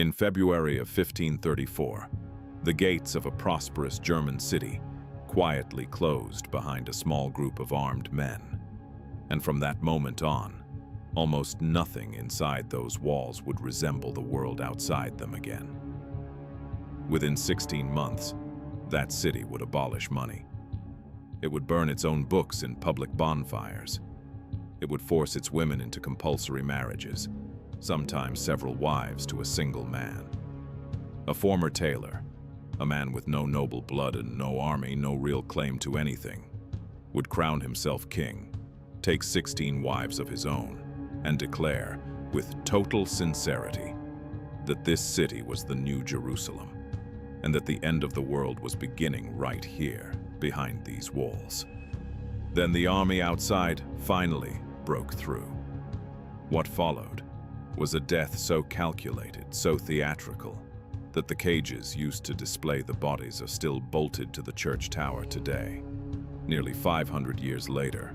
In February of 1534, the gates of a prosperous German city quietly closed behind a small group of armed men. And from that moment on, almost nothing inside those walls would resemble the world outside them again. Within 16 months, that city would abolish money. It would burn its own books in public bonfires. It would force its women into compulsory marriages, sometimes several wives to a single man. A former tailor, a man with no noble blood and no army, no real claim to anything, would crown himself king, take 16 wives of his own, and declare, with total sincerity, that this city was the New Jerusalem, and that the end of the world was beginning right here, behind these walls. Then the army outside finally broke through. What followed was a death so calculated, so theatrical, that the cages used to display the bodies are still bolted to the church tower today, nearly 500 years later,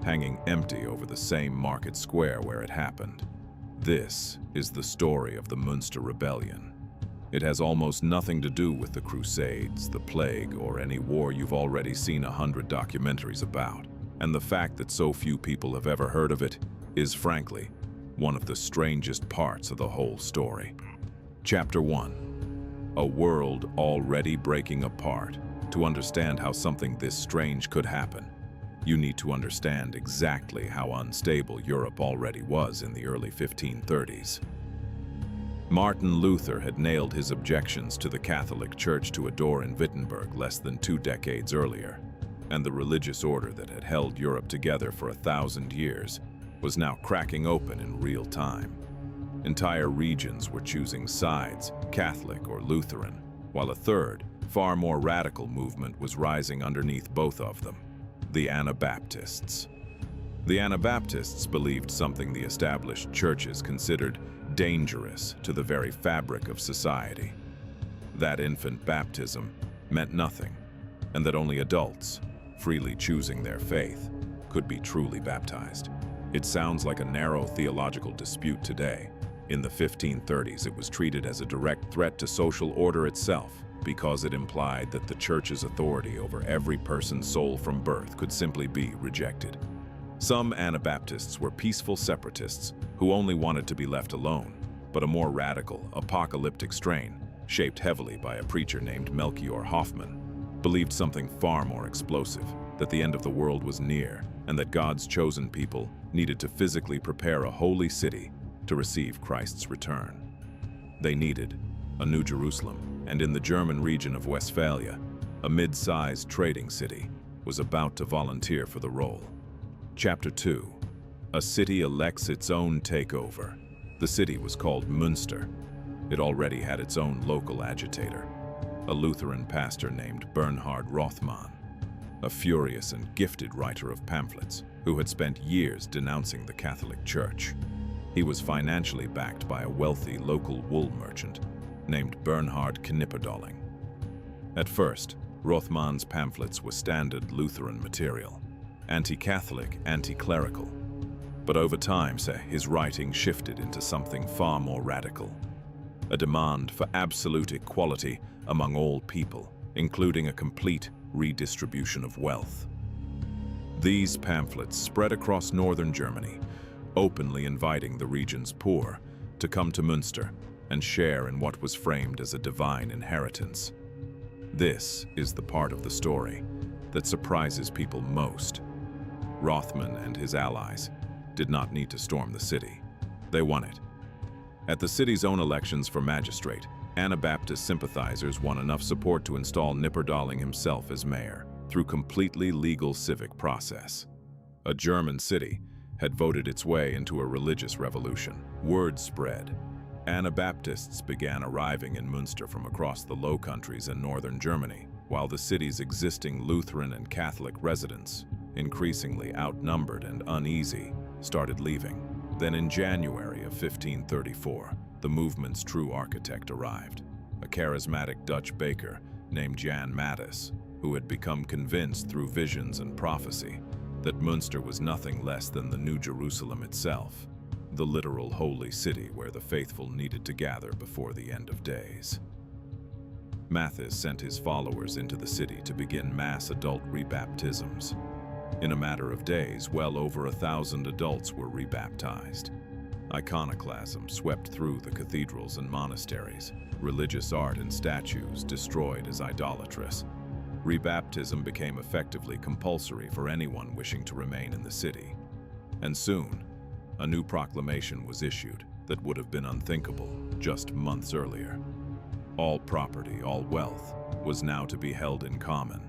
hanging empty over the same market square where it happened. This is the story of the Münster Rebellion. It has almost nothing to do with the Crusades, the Plague, or any war you've already seen 100 documentaries about. And the fact that so few people have ever heard of it is, frankly, one of the strangest parts of the whole story. Chapter 1. A world already breaking apart. To understand how something this strange could happen, you need to understand exactly how unstable Europe already was in the early 1530s. Martin Luther had nailed his objections to the Catholic Church to a door in Wittenberg less than 2 decades earlier, and the religious order that had held Europe together for 1,000 years was now cracking open in real time. Entire regions were choosing sides, Catholic or Lutheran, while a third, far more radical movement was rising underneath both of them, the Anabaptists. The Anabaptists believed something the established churches considered dangerous to the very fabric of society. That infant baptism meant nothing, and that only adults, freely choosing their faith, could be truly baptized. It sounds like a narrow theological dispute today. In the 1530s, it was treated as a direct threat to social order itself, because it implied that the church's authority over every person's soul from birth could simply be rejected. Some Anabaptists were peaceful separatists who only wanted to be left alone, but a more radical, apocalyptic strain, shaped heavily by a preacher named Melchior Hoffman, believed something far more explosive, that the end of the world was near, and that God's chosen people needed to physically prepare a holy city to receive Christ's return. They needed a New Jerusalem, and in the German region of Westphalia, a mid-sized trading city was about to volunteer for the role. Chapter 2. A city elects its own takeover. The city was called Münster. It already had its own local agitator, a Lutheran pastor named Bernhard Rothmann, a furious and gifted writer of pamphlets who had spent years denouncing the Catholic Church. He was financially backed by a wealthy local wool merchant named Bernhard Knipperdolling. At first, Rothmann's pamphlets were standard Lutheran material, anti-Catholic, anti-clerical. But over time, his writing shifted into something far more radical, a demand for absolute equality among all people, including a complete redistribution of wealth. These pamphlets spread across northern Germany, openly inviting the region's poor to come to Münster and share in what was framed as a divine inheritance. This is the part of the story that surprises people most. Rothmann and his allies did not need to storm the city. They won it. At the city's own elections for magistrate, Anabaptist sympathizers won enough support to install Knipperdolling himself as mayor through completely legal civic process. A German city had voted its way into a religious revolution. Word spread. Anabaptists began arriving in Münster from across the Low Countries and northern Germany, while the city's existing Lutheran and Catholic residents, increasingly outnumbered and uneasy, started leaving. Then in January of 1534, the movement's true architect arrived, a charismatic Dutch baker named Jan Matthys, who had become convinced through visions and prophecy that Münster was nothing less than the New Jerusalem itself. the literal holy city where the faithful needed to gather before the end of days. Mathis sent his followers into the city to begin mass adult rebaptisms. In a matter of days, well over 1,000 adults were rebaptized. Iconoclasm swept through the cathedrals and monasteries, religious art and statues destroyed as idolatrous. Rebaptism became effectively compulsory for anyone wishing to remain in the city. And soon, a new proclamation was issued that would have been unthinkable just months earlier. All property, all wealth, was now to be held in common.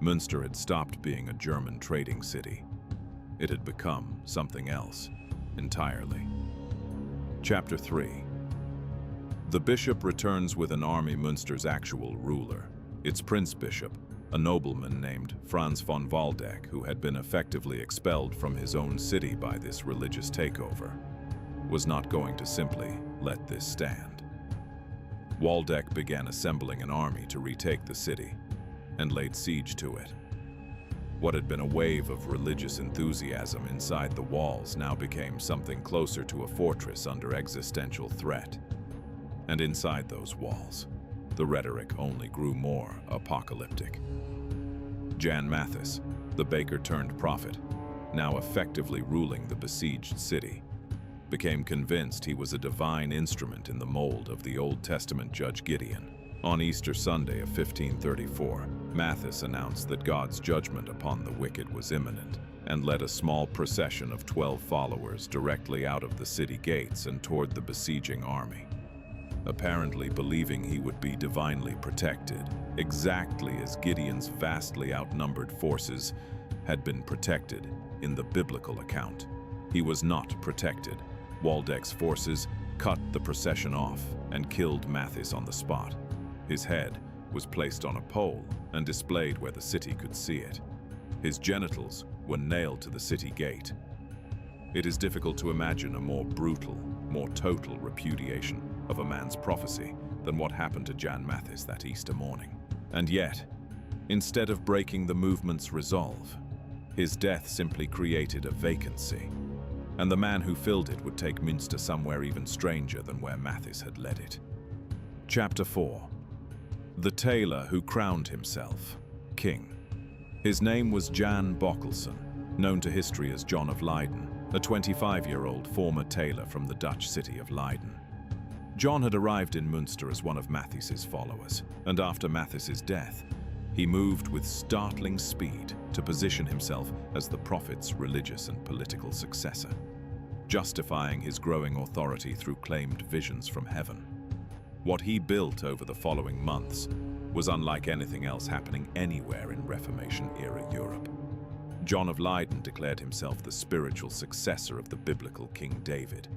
Münster had stopped being a German trading city. It had become something else entirely. Chapter 3. The bishop returns with an army, Münster's actual ruler. Its prince bishop, a nobleman named Franz von Waldeck, who had been effectively expelled from his own city by this religious takeover, was not going to simply let this stand. Waldeck began assembling an army to retake the city and laid siege to it. What had been a wave of religious enthusiasm inside the walls now became something closer to a fortress under existential threat. And inside those walls, the rhetoric only grew more apocalyptic. Jan Mathis, the baker-turned-prophet, now effectively ruling the besieged city, became convinced he was a divine instrument in the mold of the Old Testament judge Gideon. On Easter Sunday of 1534, Mathis announced that God's judgment upon the wicked was imminent, and led a small procession of 12 followers directly out of the city gates and toward the besieging army, apparently believing he would be divinely protected, exactly as Gideon's vastly outnumbered forces had been protected in the biblical account. He was not protected. Waldeck's forces cut the procession off and killed Mathis on the spot. His head was placed on a pole and displayed where the city could see it. His genitals were nailed to the city gate. It is difficult to imagine a more brutal, more total repudiation of a man's prophecy than what happened to Jan Mathis that Easter morning. And yet, instead of breaking the movement's resolve, his death simply created a vacancy, and the man who filled it would take Münster somewhere even stranger than where Mathis had led it. Chapter 4. The tailor who crowned himself king. His name was Jan Bockelson, known to history as John of Leiden, a 25-year-old former tailor from the Dutch city of Leiden. John had arrived in Münster as one of Mathis's followers, and after Mathis's death, he moved with startling speed to position himself as the prophet's religious and political successor, justifying his growing authority through claimed visions from heaven. What he built over the following months was unlike anything else happening anywhere in Reformation-era Europe. John of Leiden declared himself the spiritual successor of the biblical King David,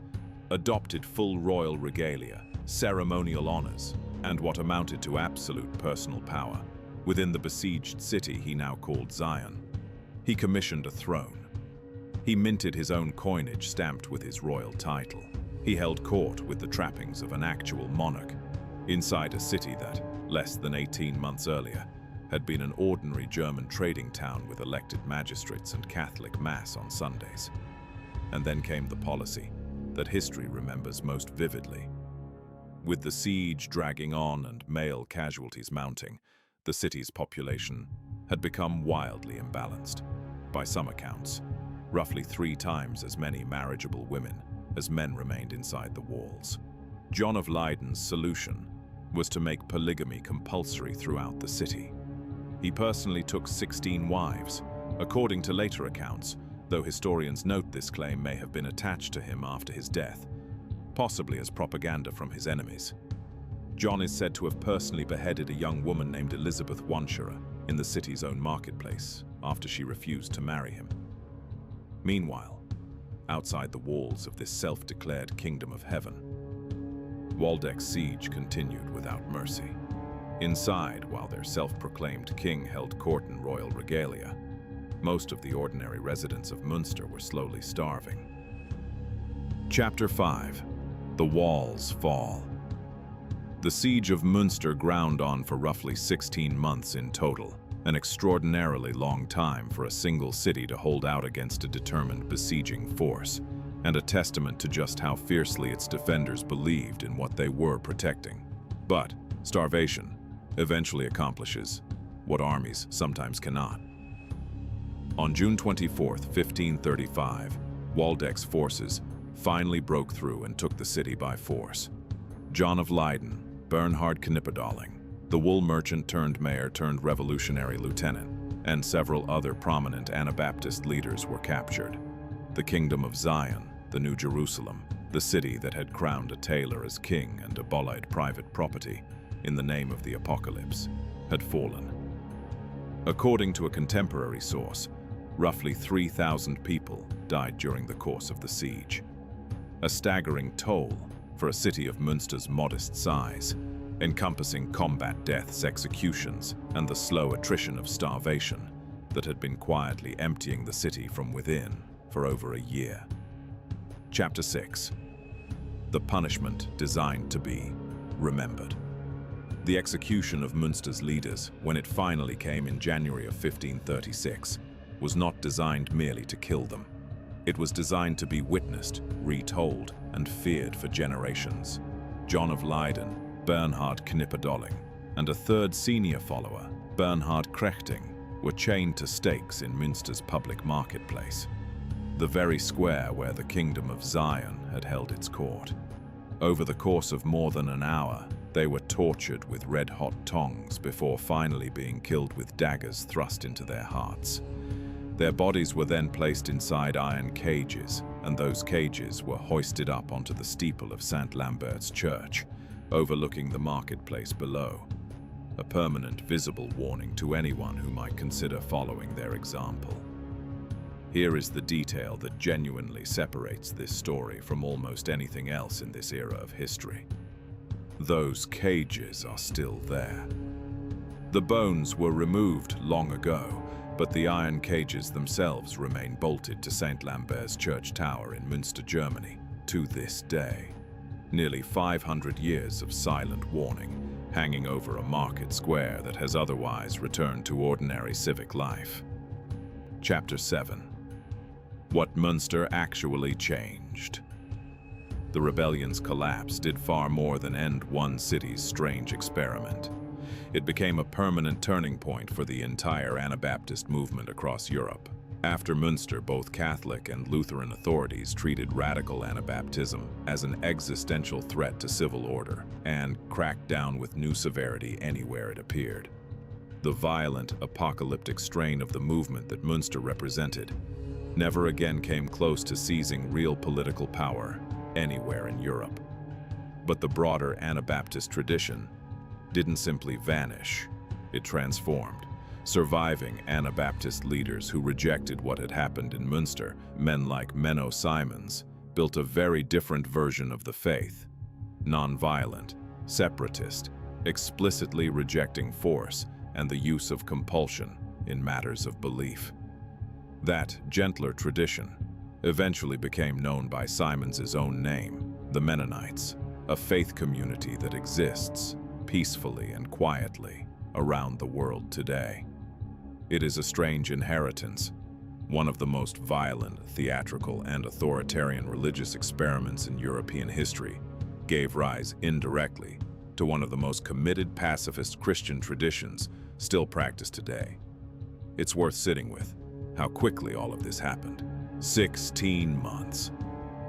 adopted full royal regalia, ceremonial honors, and what amounted to absolute personal power. Within the besieged city he now called Zion, he commissioned a throne. He minted his own coinage stamped with his royal title. He held court with the trappings of an actual monarch inside a city that, less than 18 months earlier, had been an ordinary German trading town with elected magistrates and Catholic Mass on Sundays. And then came the policy that history remembers most vividly. With the siege dragging on and male casualties mounting, the city's population had become wildly imbalanced. By some accounts, roughly 3 times as many marriageable women as men remained inside the walls. John of Leiden's solution was to make polygamy compulsory throughout the city. He personally took 16 wives, according to later accounts, though historians note this claim may have been attached to him after his death, possibly as propaganda from his enemies. John is said to have personally beheaded a young woman named Elizabeth Wanscherer in the city's own marketplace after she refused to marry him. Meanwhile, outside the walls of this self-declared kingdom of heaven, Waldeck's siege continued without mercy. Inside, while their self-proclaimed king held court in royal regalia, most of the ordinary residents of Münster were slowly starving. Chapter 5. The Walls Fall. The siege of Münster ground on for roughly 16 months in total, an extraordinarily long time for a single city to hold out against a determined besieging force. and a testament to just how fiercely its defenders believed in what they were protecting. But starvation eventually accomplishes what armies sometimes cannot. On June 24, 1535, Waldeck's forces finally broke through and took the city by force. John of Leiden, Bernhard Knipperdolling, the wool merchant turned mayor turned revolutionary lieutenant, and several other prominent Anabaptist leaders were captured. The Kingdom of Zion, the New Jerusalem, the city that had crowned a Tailor as king and abolished private property in the name of the apocalypse, had fallen. According to a contemporary source, roughly 3,000 people died during the course of the siege. A staggering toll for a city of Münster's modest size, encompassing combat deaths, executions, and the slow attrition of starvation that had been quietly emptying the city from within for over a year. Chapter 6. The punishment designed to be remembered. The execution of Münster's leaders, when it finally came in January of 1536, was not designed merely to kill them. It was designed to be witnessed, retold, and feared for generations. John of Leiden, Bernhard Knipperdolling, and a third senior follower, Bernhard Krechting, were chained to stakes in Münster's public marketplace, the very square where the Kingdom of Zion had held its court. Over the course of more than an hour, they were tortured with red-hot tongs before finally being killed with daggers thrust into their hearts. Their bodies were then placed inside iron cages, and those cages were hoisted up onto the steeple of St. Lambert's Church, overlooking the marketplace below, a permanent visible warning to anyone who might consider following their example. Here is the detail that genuinely separates this story from almost anything else in this era of history. Those cages are still there. The bones were removed long ago, but the iron cages themselves remain bolted to St. Lambert's Church Tower in Münster, Germany, to this day. Nearly 500 years of silent warning hanging over a market square that has otherwise returned to ordinary civic life. Chapter 7. What Münster actually changed. The rebellion's collapse did far more than end one city's strange experiment. It became a permanent turning point for the entire Anabaptist movement across Europe. After Münster, both Catholic and Lutheran authorities treated radical Anabaptism as an existential threat to civil order and cracked down with new severity anywhere it appeared. The violent, apocalyptic strain of the movement that Münster represented never again came close to seizing real political power anywhere in Europe. But the broader Anabaptist tradition didn't simply vanish, it transformed. Surviving Anabaptist leaders who rejected what had happened in Münster, men like Menno Simons, built a very different version of the faith. Non-violent, separatist, explicitly rejecting force and the use of compulsion in matters of belief. That gentler tradition eventually became known by Simons's own name, the Mennonites, a faith community that exists peacefully and quietly around the world today. It is a strange inheritance. One of the most violent, theatrical, and authoritarian religious experiments in European history gave rise indirectly to one of the most committed pacifist Christian traditions still practiced today. It's worth sitting with how quickly all of this happened. 16 months.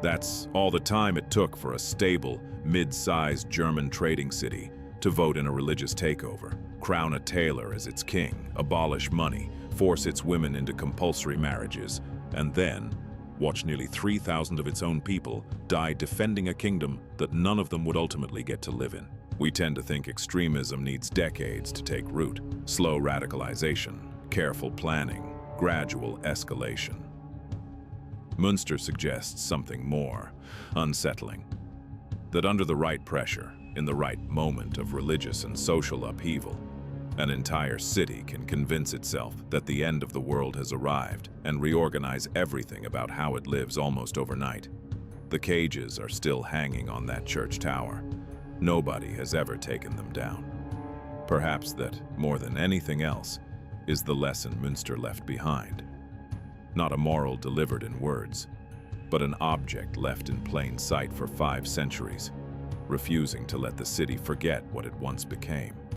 That's all the time it took for a stable, mid-sized German trading city to vote in a religious takeover, crown a Tailor as its king, abolish money, force its women into compulsory marriages, and then watch nearly 3,000 of its own people die defending a kingdom that none of them would ultimately get to live in. We tend to think extremism needs decades to take root, slow radicalization, careful planning, gradual escalation. Münster suggests something more unsettling, that under the right pressure, in the right moment of religious and social upheaval, an entire city can convince itself that the end of the world has arrived and reorganize everything about how it lives almost overnight. The cages are still hanging on that church tower. Nobody has ever taken them down. Perhaps that, more than anything else, is the lesson Münster left behind. Not a moral delivered in words, but an object left in plain sight for 5 centuries, refusing to let the city forget what it once became.